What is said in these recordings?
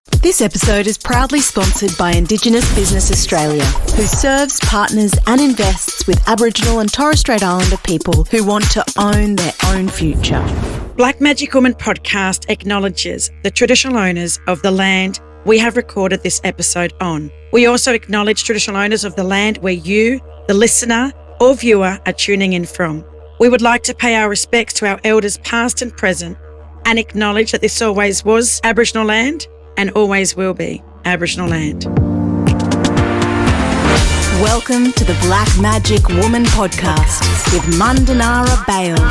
This episode is proudly sponsored by Indigenous Business Australia, who serves, partners and invests with Aboriginal and Torres Strait Islander people who want to own their own future. Black Magic Woman podcast acknowledges the traditional owners of the land we have recorded this episode on. We also acknowledge traditional owners of the land where you, the listener or viewer, are tuning in from. We would like to pay our respects to our elders past and present and acknowledge that this always was Aboriginal land and always will be Aboriginal land. Welcome to the Black Magic Woman podcast with Mundanara Bayles.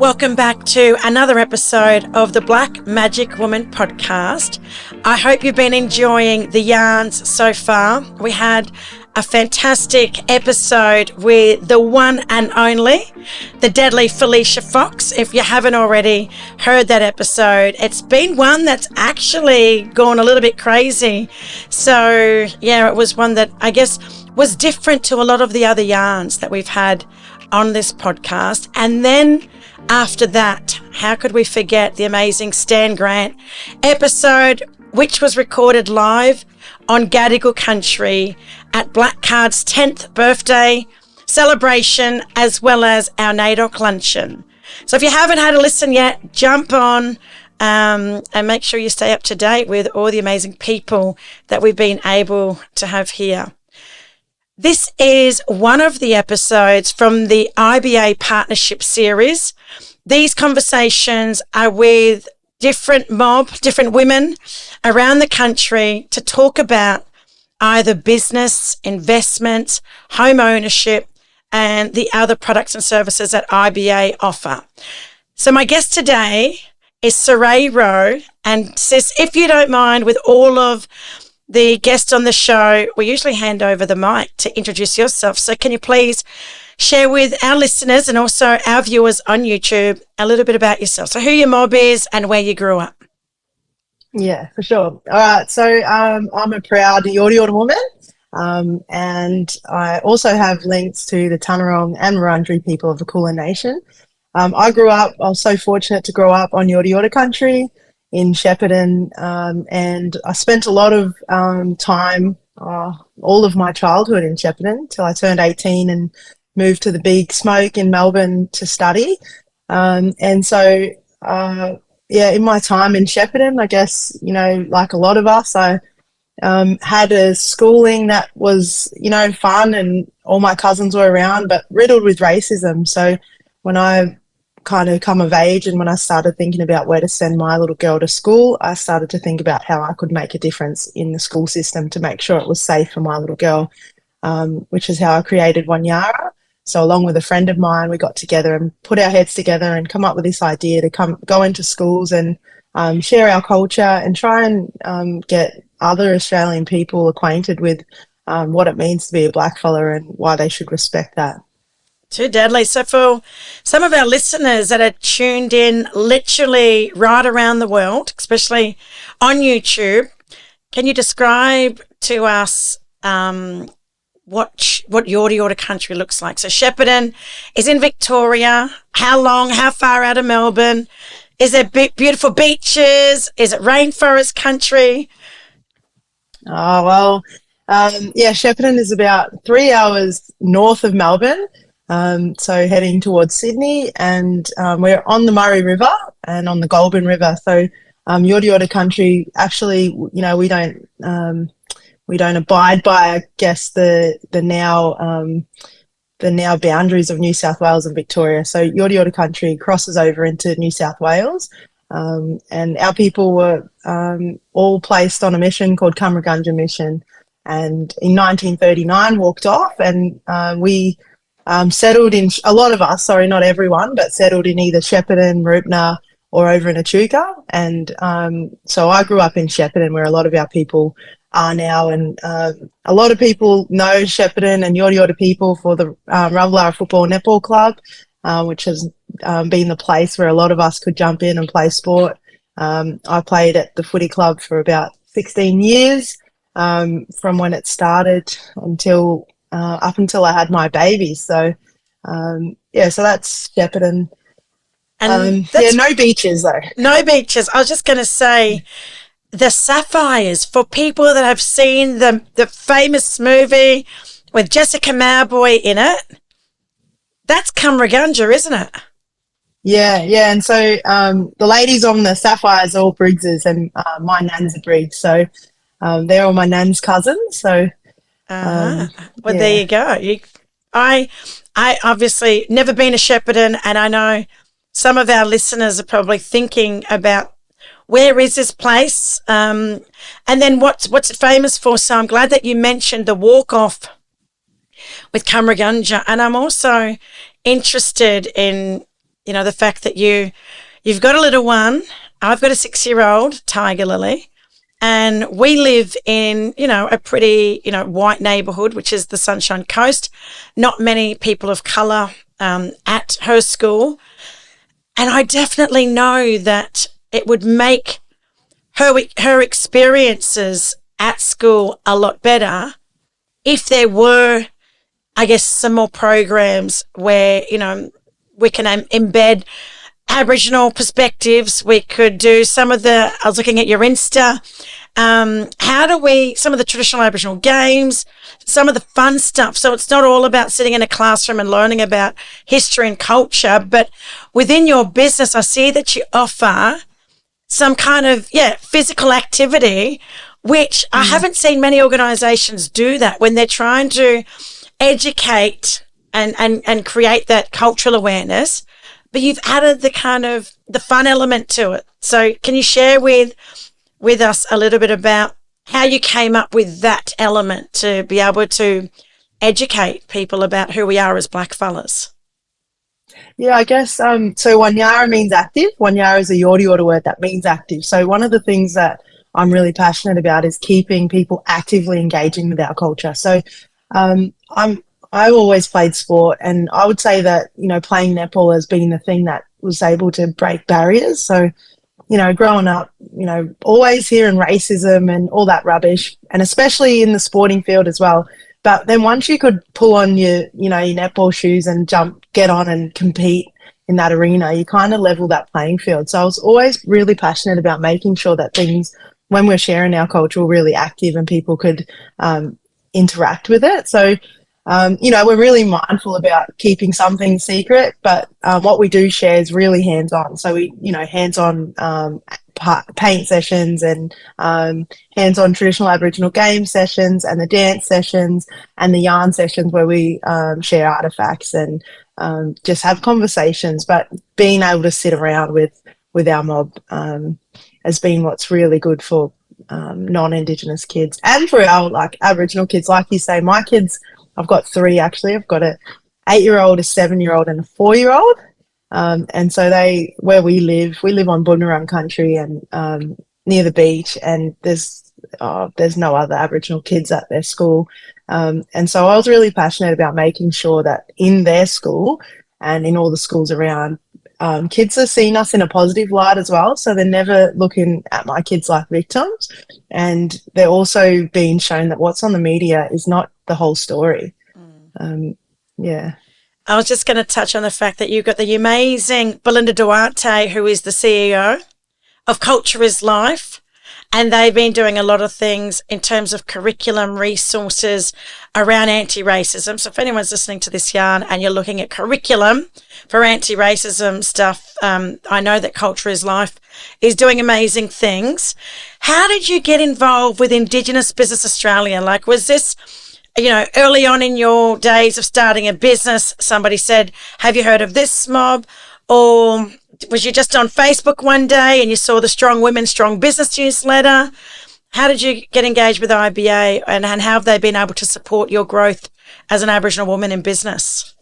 Welcome back to another episode of the Black Magic Woman podcast. I hope you've been enjoying the yarns so far. We had a fantastic episode with the one and only, the deadly Felicia Fox. If you haven't already heard that episode, it's been one that's actually gone a little bit crazy. So yeah, it was one that I guess was different to a lot of the other yarns that we've had on this podcast. And then after that, how could we forget the amazing Stan Grant episode, which was recorded live on Gadigal country at Black Card's 10th birthday celebration, as well as our NAIDOC luncheon. So if you haven't had a listen yet, jump on and make sure you stay up to date with all the amazing people that we've been able to have here. This is one of the episodes from the IBA Partnership Series. These conversations are with different women around the country to talk about either business, investment, home ownership, and the other products and services that IBA offer. So my guest today is Sarai Roe. And sis, if you don't mind, with all of the guests on the show, we usually hand over the mic to introduce yourself. So can you please share with our listeners and also our viewers on YouTube a little bit about yourself? So who your mob is and where you grew up. Yeah, for sure. All right. So I'm a proud Yorta Yorta woman, and I also have links to the Tanarong and Wurundjeri people of the Kulin Nation. I was so fortunate to grow up on Yorta Yorta country in Shepparton, and I spent a lot of time, all of my childhood in Shepparton till I turned 18 and moved to the Big Smoke in Melbourne to study. And so in my time in Shepparton, I guess, like a lot of us, I had a schooling that was, fun, and all my cousins were around, but riddled with racism. So when I kind of come of age and when I started thinking about where to send my little girl to school, I started to think about how I could make a difference in the school system to make sure it was safe for my little girl, which is how I created Wanyara. So along with a friend of mine, we got together and put our heads together and come up with this idea to go into schools and share our culture and try and get other Australian people acquainted with what it means to be a black fella and why they should respect that. Too deadly. So for some of our listeners that are tuned in literally right around the world, especially on YouTube, can you describe to us what Yorta Yorta country looks like? So Shepparton is in Victoria. How far out of Melbourne? Is there beautiful beaches? Is it rainforest country? Oh, well, Shepparton is about 3 hours north of Melbourne. So heading towards Sydney, and we're on the Murray River and on the Goulburn River. So Yorta Yorta country, actually, we don't abide by, I guess, the now boundaries of New South Wales and Victoria. So Yorta Yorta country crosses over into New South Wales, and our people were all placed on a mission called Cumragunja Mission, and in 1939 walked off, and we settled in, a lot of us, sorry, not everyone, but settled in either Shepparton, Rupna, or over in Echuca. And so I grew up in Shepparton, where a lot of our people are now, and a lot of people know Shepparton and Yorta Yorta people for the Ravalawa Football Netball Club, which has been the place where a lot of us could jump in and play sport. I played at the footy club for about 16 years, from when it started until up until I had my baby. So so that's Shepparton. And Yeah, no beaches though. no beaches. I was just going to say the sapphires, for people that have seen the famous movie with Jessica Mauboy in it. That's Cumragunja, isn't it? Yeah, yeah. And so the ladies on the sapphires are all Briggses, and my nan's a Briggs, so they're all my nan's cousins. So Well, yeah. there you go. I obviously never been a Shepparton, and I know some of our listeners are probably thinking about where is this place, and then what's it famous for. So I'm glad that you mentioned the walk off with Cumragunja, and I'm also interested in the fact that you've got a little one. I've got a 6-year-old, Tiger Lily. And we live in, a pretty, white neighbourhood, which is the Sunshine Coast. Not many people of colour at her school. And I definitely know that it would make her experiences at school a lot better if there were, I guess, some more programs where, we can embed Aboriginal perspectives. We could do some of I was looking at your Insta. Some of the traditional Aboriginal games, some of the fun stuff. So it's not all about sitting in a classroom and learning about history and culture, but within your business, I see that you offer some kind of, physical activity, which I haven't seen many organisations do that when they're trying to educate and create that cultural awareness, but you've added the kind of the fun element to it. So can you share with us a little bit about how you came up with that element to be able to educate people about who we are as blackfellas? Yeah, I guess so Wanyara means active. Wanyara is a Yorta Yorta word that means active. So one of the things that I'm really passionate about is keeping people actively engaging with our culture. So I've always played sport, and I would say that, playing netball has been the thing that was able to break barriers. So, growing up, always hearing racism and all that rubbish, and especially in the sporting field as well. But then once you could pull on your netball shoes and get on and compete in that arena, you kind of level that playing field. So I was always really passionate about making sure that things, when we're sharing our culture, were really active and people could interact with it. So we're really mindful about keeping some things secret, but what we do share is really hands-on. So we, hands-on paint sessions and hands-on traditional Aboriginal game sessions and the dance sessions and the yarn sessions where we share artifacts and just have conversations. But being able to sit around with our mob has been what's really good for non-Indigenous kids and for our Aboriginal kids. Like you say, my kids, I've got 3 actually. I've got a 8-year-old, a 7-year-old, and a 4-year-old. And so where we live on Bunurong country and near the beach, and there's no other Aboriginal kids at their school. And so I was really passionate about making sure that in their school and in all the schools around, kids are seeing us in a positive light as well. So they're never looking at my kids like victims. And they're also being shown that what's on the media is not the whole story. Yeah. I was just going to touch on the fact that you've got the amazing Belinda Duarte, who is the CEO of Culture is Life, and they've been doing a lot of things in terms of curriculum resources around anti-racism. So if anyone's listening to this yarn and you're looking at curriculum for anti-racism stuff, I know that Culture is Life is doing amazing things. How did you get involved with Indigenous Business Australia? Was this, early on in your days of starting a business, somebody said, have you heard of this mob? Or was you just on Facebook one day and you saw the Strong Women, Strong Business newsletter? How did you get engaged with IBA and how have they been able to support your growth as an Aboriginal woman in business?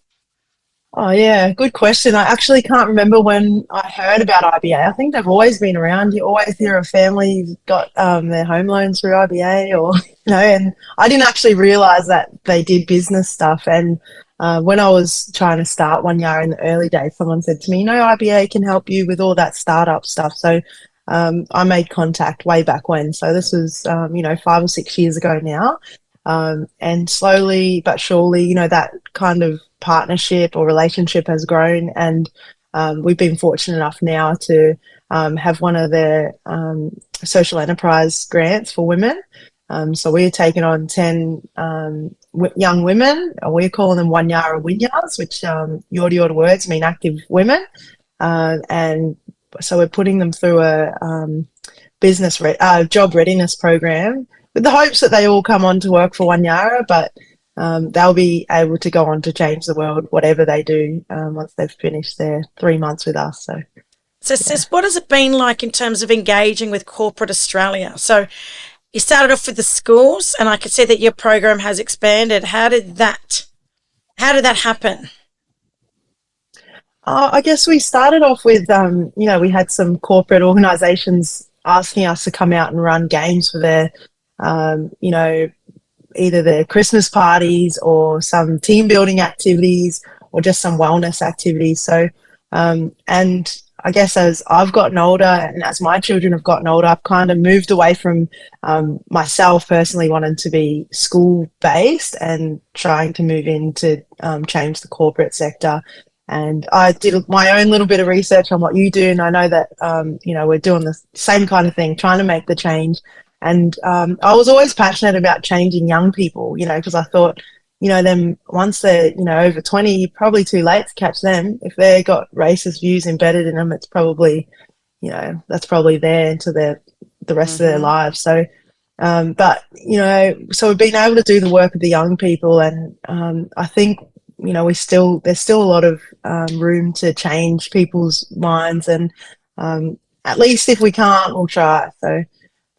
Oh, yeah, good question. I actually can't remember when I heard about IBA. I think they've always been around. You always hear of families got their home loans through IBA or, and I didn't actually realise that they did business stuff. And when I was trying to start Wanyara in the early days, someone said to me, IBA can help you with all that startup stuff. So I made contact way back when. So this was, 5 or 6 years ago now. And slowly but surely, that kind of partnership or relationship has grown. And we've been fortunate enough now to have one of the social enterprise grants for women. So we're taking on 10 young women. We're calling them Wanyara Winyas, which Yorta Yorta words mean active women. And so we're putting them through a job readiness program with the hopes that they all come on to work for Wanyara, but they'll be able to go on to change the world, whatever they do, once they've finished their 3 months with us. So, Sis, what has it been like in terms of engaging with corporate Australia? So you started off with the schools, and I can see that your program has expanded. How did that happen? I guess we started off with, we had some corporate organisations asking us to come out and run games for their, either their Christmas parties or some team building activities or just some wellness activities. So, and I guess as I've gotten older and as my children have gotten older, I've kind of moved away from myself personally wanting to be school based and trying to move into change the corporate sector. And I did my own little bit of research on what you do, and I know that we're doing the same kind of thing, trying to make the change. And I was always passionate about changing young people, because I thought, them once they're over 20, probably too late to catch them. If they've got racist views embedded in them, it's probably that's probably there into the rest of their lives. So so we've been able to do the work with the young people, and I think there's still a lot of room to change people's minds, and at least if we can't, we'll try. So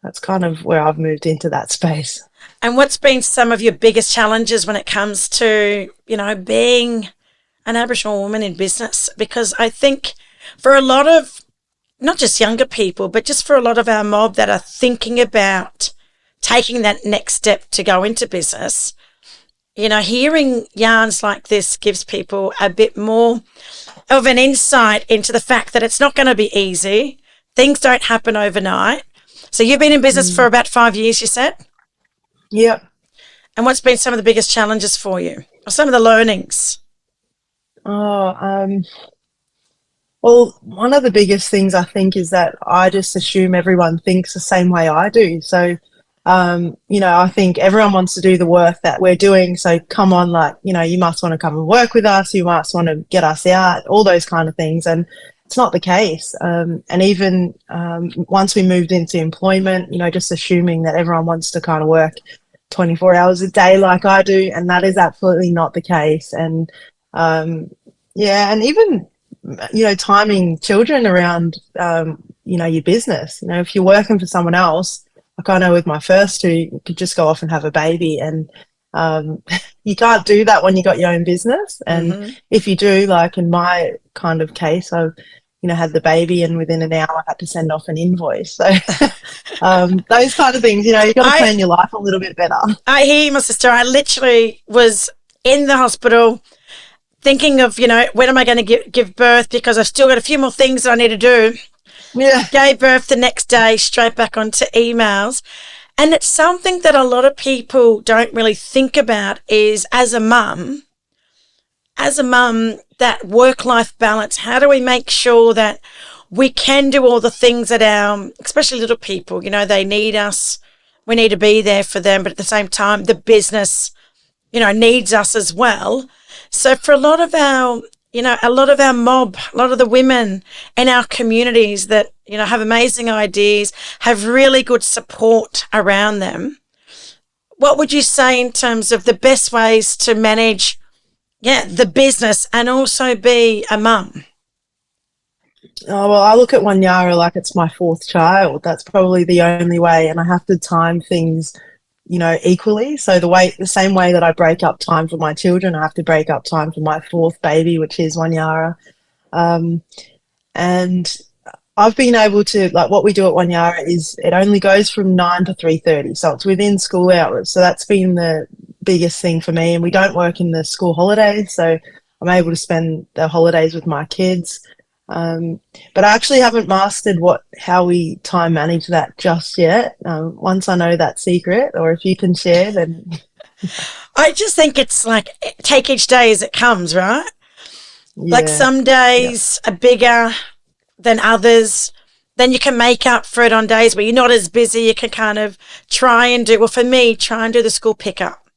that's kind of where I've moved into that space. And what's been some of your biggest challenges when it comes to, being an Aboriginal woman in business? Because I think for a lot of, not just younger people, but just for a lot of our mob that are thinking about taking that next step to go into business, hearing yarns like this gives people a bit more of an insight into the fact that it's not going to be easy. Things don't happen overnight. So you've been in business for about 5 years, you said? Yep. And what's been some of the biggest challenges for you, or some of the learnings? Well, one of the biggest things I think is that I just assume everyone thinks the same way I do. So, I think everyone wants to do the work that we're doing. So come on, you must want to come and work with us. You must want to get us out, all those kind of things. And it's not the case. And even once we moved into employment, just assuming that everyone wants to kind of work 24 hours a day like I do, and that is absolutely not the case. And and even timing children around your business. If you're working for someone else, like I know with my first two, you could just go off and have a baby, and you can't do that when you got your own business. And if you do, like in my kind of case, I've had the baby, and within an hour I had to send off an invoice. So those kind of things, you've got to plan your life a little bit better. I hear you, my sister. I literally was in the hospital thinking of, when am I going to give birth, because I've still got a few more things that I need to do. Yeah. Gave birth the next day, straight back onto emails. And it's something that a lot of people don't really think about is as a mum, that work-life balance, how do we make sure that we can do all the things that especially little people, they need us, we need to be there for them, but at the same time, the business, needs us as well. So for a lot of our mob, a lot of the women in our communities that, have amazing ideas, have really good support around them, what would you say in terms of the best ways to manage the business and also be a mum? Oh, well, I look at Wanyara like it's my fourth child. That's probably the only way, and I have to time things, equally. So the same way that I break up time for my children, I have to break up time for my fourth baby, which is Wanyara. And I've been able to, what we do at Wanyara is it only goes from 9 to 3:30, so it's within school hours. So that's been the biggest thing for me, and we don't work in the school holidays, so I'm able to spend the holidays with my kids. But I actually haven't mastered how we time manage that just yet. Once I know that secret, or if you can share, then I just think it's like take each day as it comes, right? Like Yeah. some days are bigger than others. Then you can make up for it on days where you're not as busy. You can kind of try and do, well, for me, try and do the school pickup.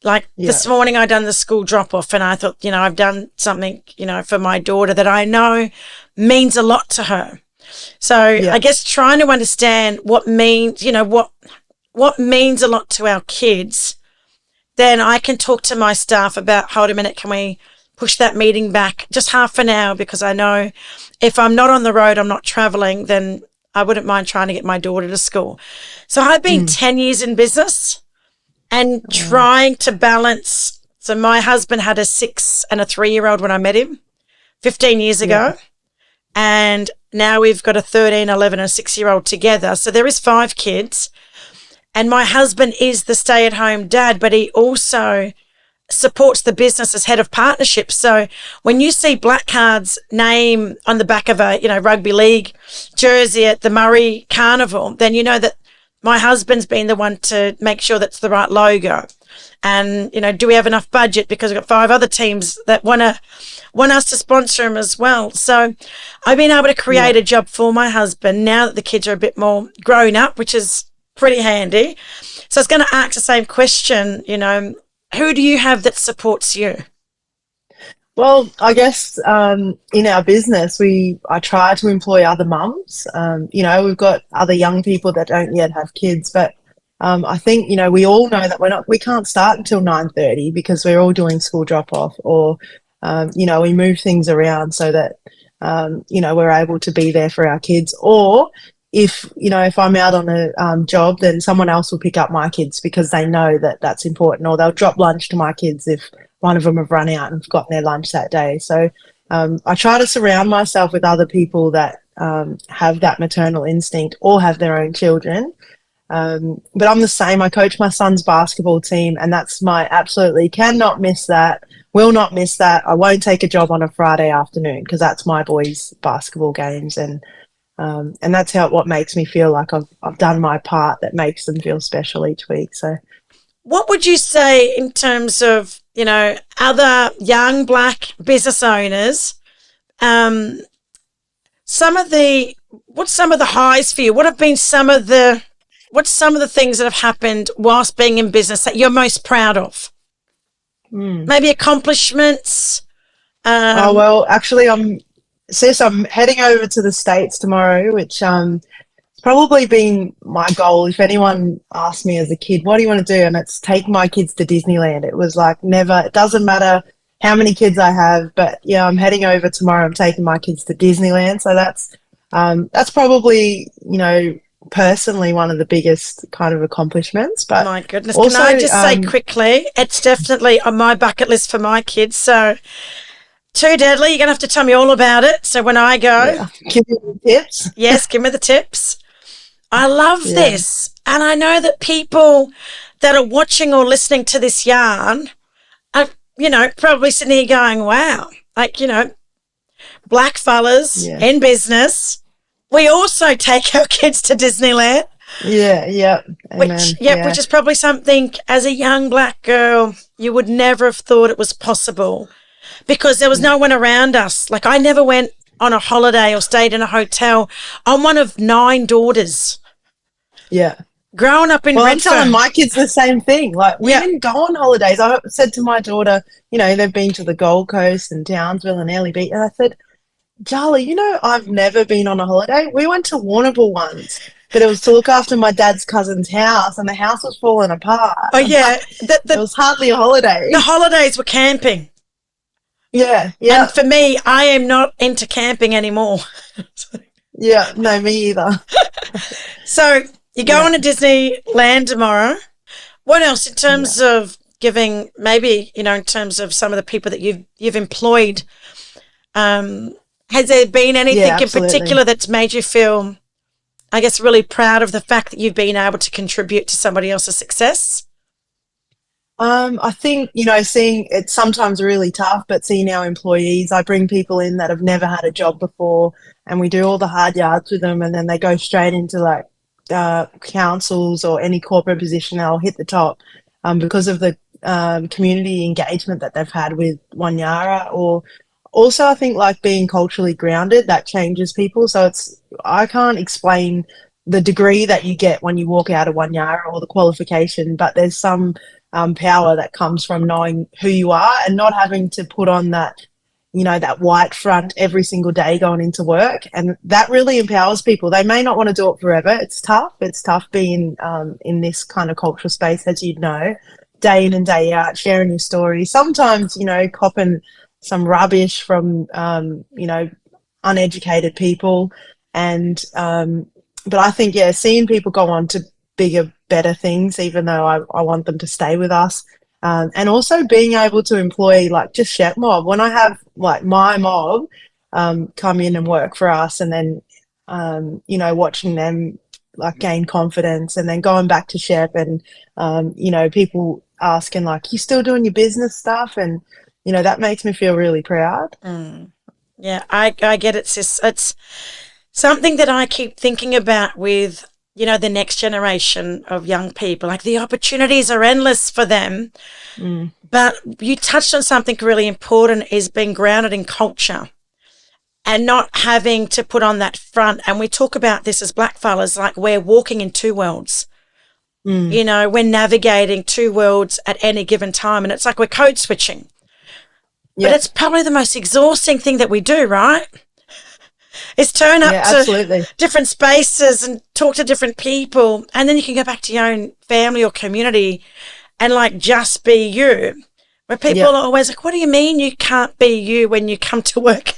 Like Yeah. this morning, I done the school drop off, and I thought, I've done something, for my daughter that I know means a lot to her. So Yeah. I guess trying to understand what means, what means a lot to our kids, then I can talk to my staff about, hold a minute, can we push that meeting back just half an hour? Because I know if I'm not on the road, I'm not traveling, then I wouldn't mind trying to get my daughter to school. So I've been 10 years in business and trying to balance. So my husband had a 6 and a 3-year-old when I met him 15 years ago. And now we've got a 13, 11 and a 6-year-old together. So there is 5 kids. And my husband is the stay-at-home dad, but he also supports the business as head of partnerships. So when you see Blackcard's name on the back of a, rugby league jersey at the Murray Carnival, then you know that my husband's been the one to make sure that's the right logo. And, do we have enough budget? Because we've got 5 other teams that want us to sponsor him as well. So I've been able to create a job for my husband now that the kids are a bit more grown up, which is pretty handy. So I was going to ask the same question, who do you have that supports you? Well, I guess in our business, I try to employ other mums. We've got other young people that don't yet have kids, but I think, we all know that we can't start until 9:30 because we're all doing school drop off, or, we move things around so that, we're able to be there for our kids. Or if I'm out on a job, then someone else will pick up my kids because they know that that's important, or they'll drop lunch to my kids if one of them have run out and forgotten their lunch that day. So I try to surround myself with other people that have that maternal instinct or have their own children. But I'm the same. I coach my son's basketball team, and that's my absolutely cannot miss that, will not miss that. I won't take a job on a Friday afternoon because that's my boys' basketball games, and that's what makes me feel like I've done my part that makes them feel special each week. So, what would you say in terms of other young Black business owners? What's some of the highs for you? What's some of the things that have happened whilst being in business that you're most proud of? Maybe accomplishments. Well, actually, I'm heading over to the States tomorrow, which it's probably been my goal. If anyone asked me as a kid, what do you want to do? And it's take my kids to Disneyland. It was like never, it doesn't matter how many kids I have, but yeah, I'm heading over tomorrow. I'm taking my kids to Disneyland. So that's probably, personally one of the biggest kind of accomplishments. But my goodness, also, can I just say quickly, it's definitely on my bucket list for my kids. So too deadly. You're going to have to tell me all about it. So when I go, give me the tips. Yes, give me the tips. I love this. And I know that people that are watching or listening to this yarn are, probably sitting here going, wow, Black fellas in business. We also take our kids to Disneyland. Yeah. Amen. Which is probably something as a young Black girl you would never have thought it was possible because there was no one around us. Like I never went on a holiday or stayed in a hotel. I'm one of 9 daughters. Yeah. Growing up in Redfern. I'm telling my kids the same thing. Like we didn't go on holidays. I said to my daughter, they've been to the Gold Coast and Townsville and Airlie Beach, and I said, Charlie, I've never been on a holiday. We went to Warrnambool once, but it was to look after my dad's cousin's house, and the house was falling apart. Oh, yeah. It was hardly a holiday. The holidays were camping. Yeah. And for me, I am not into camping anymore. Yeah, no, me either. So you're going to Disneyland tomorrow. What else in terms of giving, maybe, in terms of some of the people that you've employed, has there been anything in particular that's made you feel, I guess, really proud of the fact that you've been able to contribute to somebody else's success? I think, seeing it's sometimes really tough, but seeing our employees, I bring people in that have never had a job before and we do all the hard yards with them, and then they go straight into like councils or any corporate position. They'll hit the top because of the community engagement that they've had with Wanyara, or also I think like being culturally grounded, that changes people. So I can't explain the degree that you get when you walk out of Wanyara or the qualification, but there's some power that comes from knowing who you are and not having to put on that, that white front every single day going into work. And that really empowers people. They may not want to do it forever. It's tough. It's tough being in this kind of cultural space, as you know, day in and day out, sharing your story. Sometimes, copping some rubbish from, uneducated people. And, but I think, yeah, seeing people go on to bigger, better things, even though I want them to stay with us. And also being able to employ like just chef mob. When I have like my mob come in and work for us, and then, watching them like gain confidence, and then going back to chef, and, people asking like, you still doing your business stuff? And, that makes me feel really proud. Yeah, I get it, sis. It's something that I keep thinking about with, the next generation of young people. Like the opportunities are endless for them. But you touched on something really important, is being grounded in culture and not having to put on that front. And we talk about this as black fellas, like we're walking in two worlds. We're navigating two worlds at any given time. And it's like we're code switching. But it's probably the most exhausting thing that we do, right? Is turn up to different spaces and talk to different people, and then you can go back to your own family or community and like just be you. Where people are always like, what do you mean you can't be you when you come to work?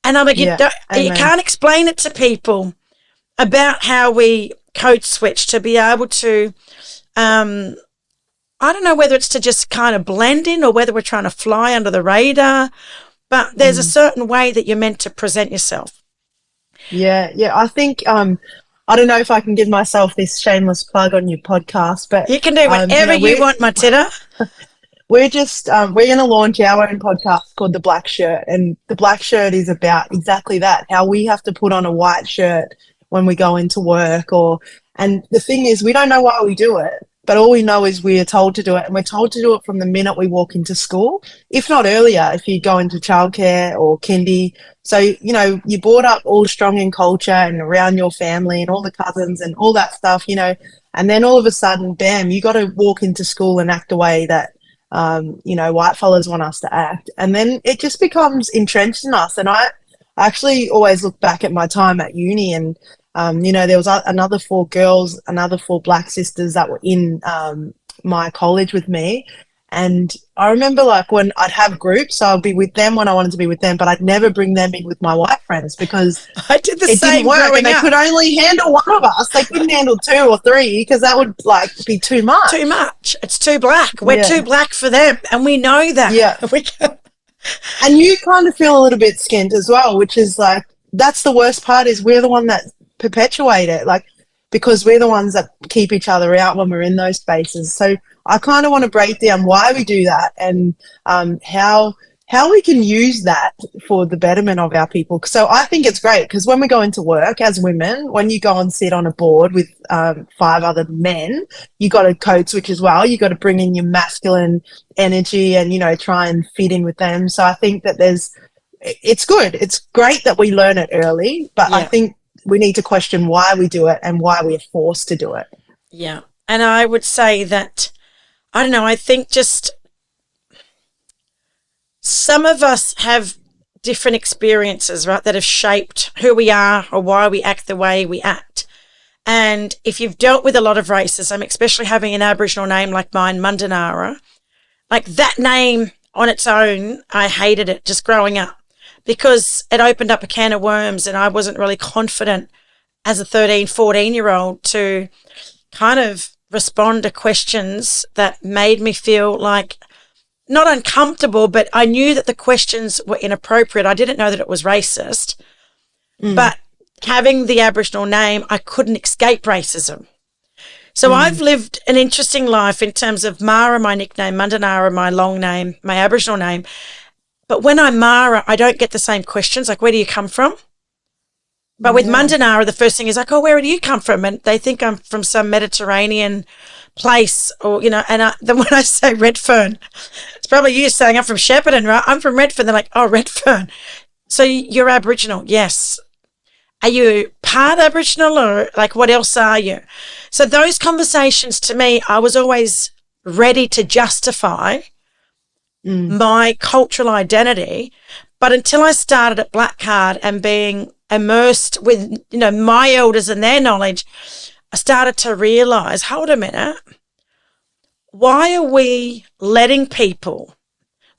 And I'm like, you can't explain it to people about how we code switch to be able to, I don't know whether it's to just kind of blend in or whether we're trying to fly under the radar, but there's a certain way that you're meant to present yourself. Yeah. I think, I don't know if I can give myself this shameless plug on your podcast, but you can do whatever you want, Matilda. We're just, we're going to launch our own podcast called The Black Shirt. And The Black Shirt is about exactly that, how we have to put on a white shirt when we go into work and the thing is, we don't know why we do it. But all we know is we are told to do it, and we're told to do it from the minute we walk into school, if not earlier, if you go into childcare or kindy. So, you're brought up all strong in culture and around your family and all the cousins and all that stuff, and then all of a sudden, bam, you got to walk into school and act a way that, white fellas want us to act. And then it just becomes entrenched in us. And I actually always look back at my time at uni, and there was another four black sisters that were in my college with me. And I remember like when I'd have groups, so I'd be with them when I wanted to be with them, but I'd never bring them in with my white friends because I did the it same didn't work, and they up. could only handle one of us. They couldn't handle two or three because that would like be too much. Too much. It's too black. We're too black for them, and we know that. Yeah. And you kind of feel a little bit skint as well, which is like, that's the worst part, is we're the one that perpetuate it, like, because we're the ones that keep each other out when we're in those spaces. So I kind of want to break down why we do that, and how we can use that for the betterment of our people. So I think it's great because when we go into work as women, when you go and sit on a board with 5 other men, you got to code switch as well. You got to bring in your masculine energy and, try and fit in with them. So I think that it's good. It's great that we learn it early, but I think we need to question why we do it and why we're forced to do it. Yeah. And I would say that, I don't know, I think just some of us have different experiences, right, that have shaped who we are or why we act the way we act. And if you've dealt with a lot of racism, especially having an Aboriginal name like mine, Mundanara, like that name on its own, I hated it just growing up because it opened up a can of worms, and I wasn't really confident as a 13, 14-year-old to kind of respond to questions that made me feel like not uncomfortable, but I knew that the questions were inappropriate. I didn't know that it was racist, but having the Aboriginal name, I couldn't escape racism. So I've lived an interesting life in terms of Mara, my nickname, Mundanara, my long name, my Aboriginal name. But when I'm Mara, I don't get the same questions, like, where do you come from? But with Mundanara, the first thing is like, oh, where do you come from? And they think I'm from some Mediterranean place, or, and then when I say Redfern, it's probably you saying I'm from Shepparton, right? I'm from Redfern. They're like, oh, Redfern. So you're Aboriginal. Yes. Are you part Aboriginal, or like what else are you? So those conversations, to me, I was always ready to justify my cultural identity. But until I started at Black Card and being immersed with, my elders and their knowledge, I started to realise, hold a minute, why are we letting people,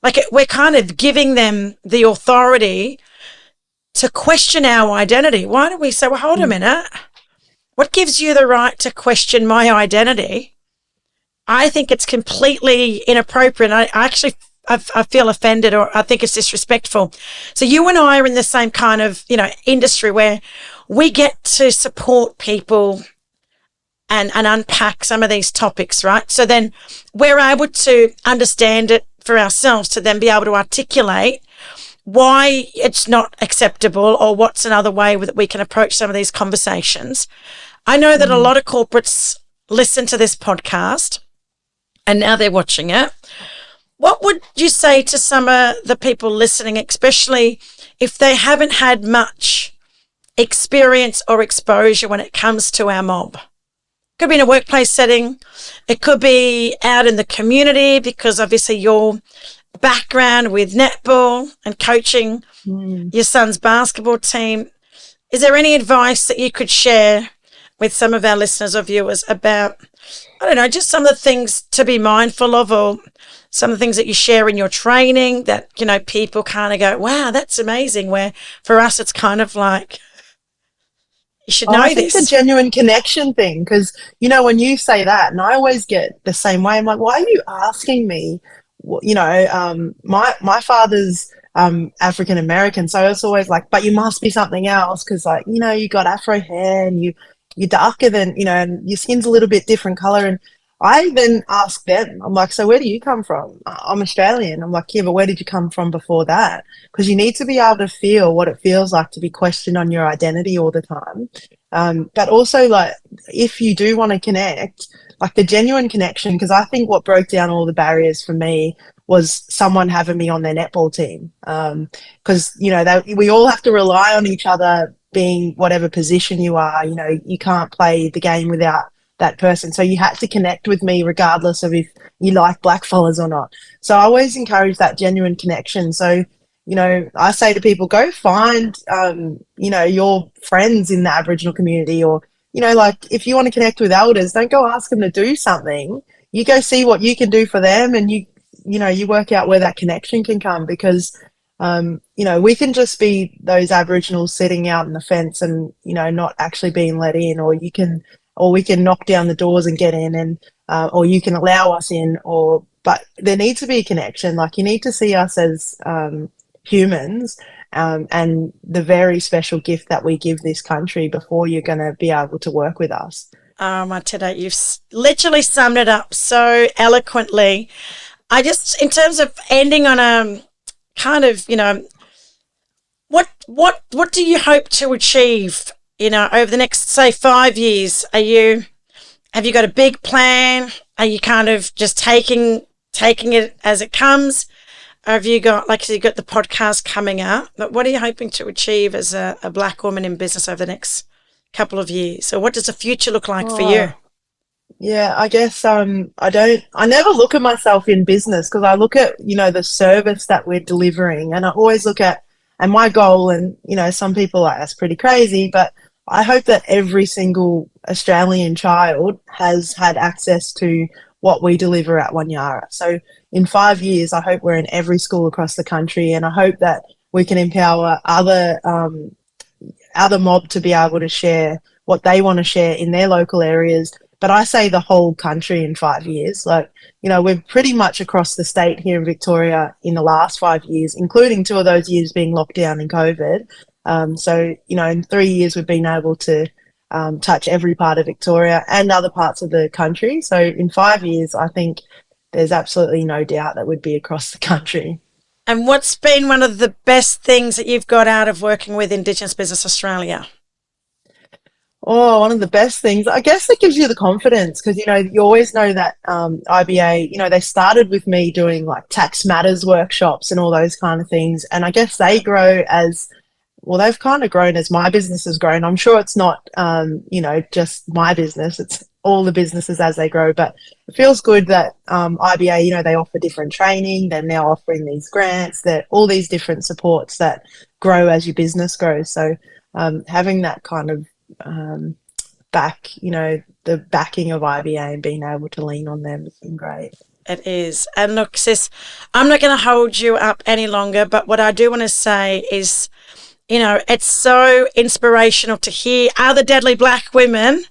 like we're kind of giving them the authority to question our identity? Why do we say, well, hold a minute, what gives you the right to question my identity? I think it's completely inappropriate. I feel offended, or I think it's disrespectful. So you and I are in the same kind of, industry where we get to support people and unpack some of these topics, right? So then we're able to understand it for ourselves, to then be able to articulate why it's not acceptable, or what's another way that we can approach some of these conversations. I know that a lot of corporates listen to this podcast and now they're watching it. What would you say to some of the people listening, especially if they haven't had much experience or exposure when it comes to our mob? It could be in a workplace setting. It could be out in the community, because obviously your background with netball and coaching your son's basketball team. Is there any advice that you could share with some of our listeners or viewers about, I don't know, just some of the things to be mindful of, or some of the things that you share in your training that, people kind of go, wow, that's amazing, where for us it's kind of like, you should know I think this. the genuine connection thing, because, when you say that, and I always get the same way, I'm like, why are you asking me? My father's African American, so it's always like, but you must be something else, because, like, you got Afro hair and you're darker than, and your skin's a little bit different color. And I then ask them, I'm like, so where do you come from? I'm Australian. I'm like, yeah, but where did you come from before that? Because you need to be able to feel what it feels like to be questioned on your identity all the time. But also, like, if you do want to connect, like the genuine connection, because I think what broke down all the barriers for me was someone having me on their netball team. Because, we all have to rely on each other, being whatever position you are. You can't play the game without that person. So you had to connect with me regardless of if you like blackfellas or not. So I always encourage that genuine connection. So, I say to people, go find, your friends in the Aboriginal community, or, like if you want to connect with elders, don't go ask them to do something. You go see what you can do for them, and you work out where that connection can come, because, we can just be those Aboriginals sitting out on the fence and, not actually being let in, or we can knock down the doors and get in, and or you can allow us in, but there needs to be a connection. Like, you need to see us as humans, and the very special gift that we give this country before you're going to be able to work with us. Matilda, you've literally summed it up so eloquently. In terms of ending on a kind of, what do you hope to achieve, over the next, say, 5 years? Have you got a big plan? Are you kind of just taking it as it comes? Or have you got, you got the podcast coming up, but what are you hoping to achieve as a Black woman in business over the next couple of years? So what does the future look like for you? Yeah, I guess I never look at myself in business, because I look at, the service that we're delivering, and I always look at, and my goal, and, some people are like, that's pretty crazy, but I hope that every single Australian child has had access to what we deliver at Wanyara. So in 5 years, I hope we're in every school across the country, and I hope that we can empower other mob to be able to share what they want to share in their local areas. But I say the whole country in 5 years. Like, we're pretty much across the state here in Victoria in the last 5 years, including 2 of those years being locked down in COVID. So, in 3 years, we've been able to touch every part of Victoria and other parts of the country. So in 5 years, I think there's absolutely no doubt that we'd be across the country. And what's been one of the best things that you've got out of working with Indigenous Business Australia? Oh, one of the best things, I guess it gives you the confidence because, you always know that IBA, they started with me doing like tax matters workshops and all those kind of things. And I guess they grow as well, they've kind of grown as my business has grown. I'm sure it's not, just my business. It's all the businesses as they grow. But it feels good that IBA, they offer different training. They're now offering these grants. They're all these different supports that grow as your business grows. So having that kind of the backing of IBA and being able to lean on them has been great. It is. And look, sis, I'm not going to hold you up any longer, but what I do want to say is, it's so inspirational to hear other deadly black women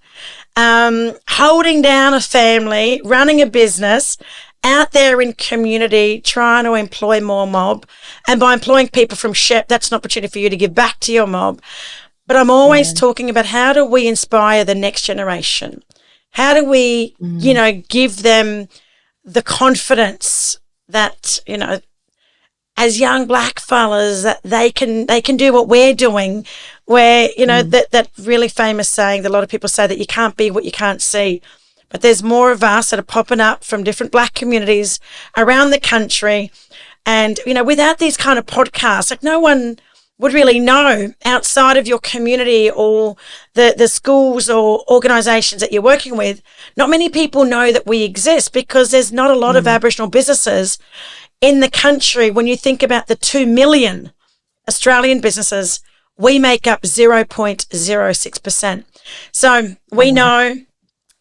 holding down a family, running a business, out there in community, trying to employ more mob. And by employing people from SHEP, that's an opportunity for you to give back to your mob. But I'm always talking about how do we inspire the next generation? How do we, give them the confidence that, as young black fellas, that they can do what we're doing, where, that really famous saying that a lot of people say that you can't be what you can't see. But there's more of us that are popping up from different black communities around the country. And, without these kind of podcasts, like no one would really know outside of your community or the schools or organisations that you're working with. Not many people know that we exist because there's not a lot of Aboriginal businesses in the country. When you think about the 2 million Australian businesses, we make up 0.06%. So we know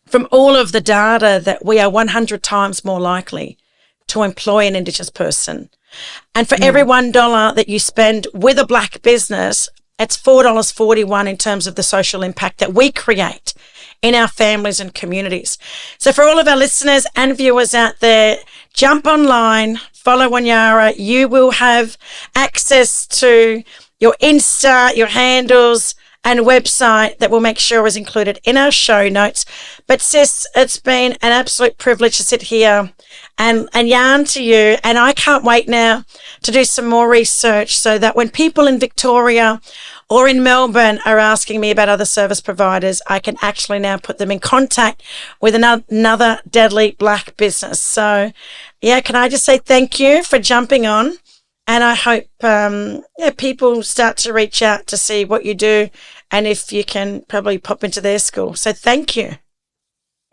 from all of the data that we are 100 times more likely to employ an Indigenous person. And for every $1 that you spend with a black business, it's $4.41 in terms of the social impact that we create in our families and communities. So for all of our listeners and viewers out there, jump online, follow Wanyara. You will have access to your Insta, your handles, and website that we'll make sure is included in our show notes. But sis, it's been an absolute privilege to sit here and yarn to you. And I can't wait now to do some more research so that when people in Victoria or in Melbourne are asking me about other service providers, I can actually now put them in contact with another deadly black business. So, can I just say thank you for jumping on? And I hope people start to reach out to see what you do and if you can probably pop into their school. So thank you.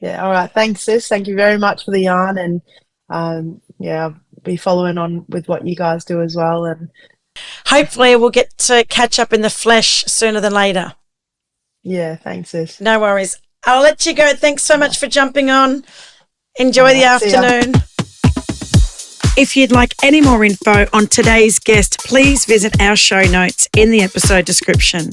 Yeah, all right. Thanks, sis. Thank you very much for the yarn. And, I'll be following on with what you guys do as well. And hopefully we'll get to catch up in the flesh sooner than later. Yeah, thanks, sis. No worries. I'll let you go. Thanks so much for jumping on. Enjoy the afternoon. If you'd like any more info on today's guest, please visit our show notes in the episode description.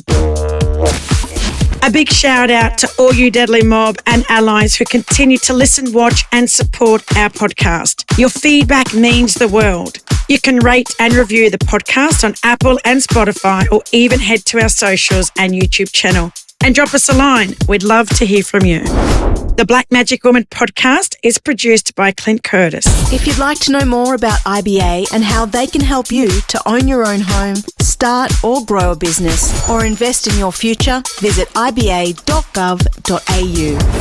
A big shout out to all you Deadly Mob and allies who continue to listen, watch and support our podcast. Your feedback means the world. You can rate and review the podcast on Apple and Spotify, or even head to our socials and YouTube channel and drop us a line. We'd love to hear from you. The Black Magic Woman podcast is produced by Clint Curtis. If you'd like to know more about IBA and how they can help you to own your own home, start or grow a business, or invest in your future, visit iba.gov.au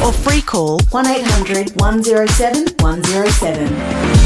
or free call 1800 107 107.